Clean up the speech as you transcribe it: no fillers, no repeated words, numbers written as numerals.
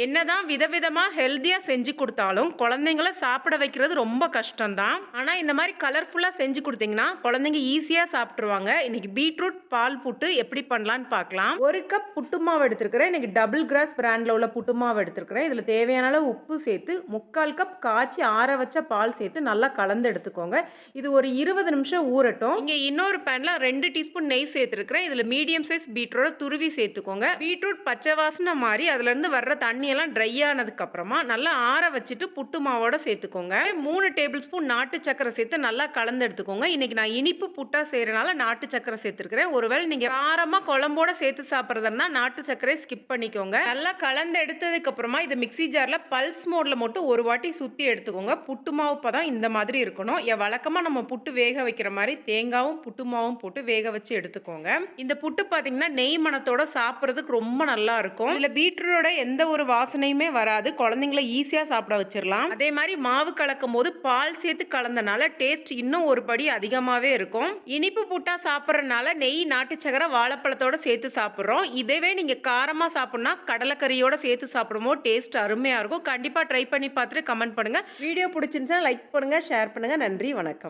என்னதான் விதவிதமா ஹெல்தியா செஞ்சு குடுத்தாலும், குழந்தைங்கள சாப்பிட வைக்கிறது ரொம்ப கஷ்டம் தான். ஆனா, இந்த மாரி கலர்ஃபுல்லா செஞ்சு குடுத்தீங்கன்னா, குழந்தைங்க ஈஸியா சாப்ட்டுருவாங்க. இன்னைக்கு பீட்ரூட் பால் புட்டு எப்படி பண்ணலான்னு பார்க்கலாம். 1 கப் புட்டு மாவு எடுத்திருக்கிறேன். இன்னைக்கு டபுள் கிராஸ் பிராண்ட்ல உள்ள புட்டு மாவு எடுத்திருக்கிறேன். இதுல தேவையான அளவு உப்பு சேர்த்து, 3/4 கப் காய்ச்சி ஆற வச்ச பால் சேர்த்து நல்லா கலந்து எடுத்துக்கோங்க. இது ஒரு 20 நிமிஷம் ஊறட்டும். இங்க இன்னொரு பேன்ல 2 டீஸ்பூன் நெய் சேர்த்திருக்கிறேன். இதுல மீடியம் சைஸ் பீட்ரூட்ட துருவி சேர்த்துக்கோங்க. பீட்ரூட் பச்சை வாசனை மாறி அதுலருந்து வர்ற தண்ணி எல்லாம் ட்ரை ஆனதுக்கு அப்புறமா நல்லா ஆற வச்சுட்டு புட்டு மாவோட சேர்த்துக்கோங்க. 3 டேபிள் ஸ்பூன் நாட்டு சக்கரை சேர்த்து நல்லா கலந்து எடுத்துக்கோங்க. இன்னைக்கு நான் இனிப்பு புட்டா செய்யறனால நாட்டு சக்கரை சேர்த்திருக்கிறேன். ஒருவேளை நீங்க காரமா குழம்போட சேர்த்து சாப்பிடுறதா இருந்தா நாட்டு சக்கரையை ஸ்கிப் பண்ணிக்கோங்க. நல்லா கலந்து எடுத்ததுக்கு அப்புறமா இதை மிக்ஸி ஜார்ல பல்ஸ் மோட்ல மட்டும் ஒரு வாட்டி சுத்தி எடுத்துக்கோங்க. புட்டு மாவு பதம் இந்த மாதிரி இருக்கணும். வழக்கமா நம்ம புட்டு வேக வைக்கிற மாதிரி தேங்காவும் புட்டு மாவும் போட்டு வேக வச்சு எடுத்துக்கோங்க. இந்த புட்டு பாத்தீங்கன்னா நெய் மணத்தோட சாப்பிடுறதுக்கு ரொம்ப நல்லா இருக்கும். இதுல பீட்ரூட்டோட எந்த ஒரு வாசனையுமே வராது. குழந்தைங்களை ஈஸியா சாப்பிட வச்சிடலாம். அதே மாதிரி மாவு கலக்கும் போது பால் சேர்த்து கலந்தனால டேஸ்ட் இன்னும் ஒரு படி அதிகமாவே இருக்கும். இனிப்பு புட்டா சாப்பிட்றதுனால நெய், நாட்டு சக்கரை, வாழைப்பழத்தோட சேர்த்து சாப்பிட்றோம். இதவே நீங்க காரமா சாப்பிடணும்னா கடலைக்கறியோட சேர்த்து சாப்பிடும்போது டேஸ்ட் அருமையா இருக்கும். கண்டிப்பா ட்ரை பண்ணி பார்த்துட்டு கமெண்ட் பண்ணுங்க. வீடியோ பிடிச்சிருந்துச்சுன்னா லைக் பண்ணுங்க, ஷேர் பண்ணுங்க. நன்றி, வணக்கம்.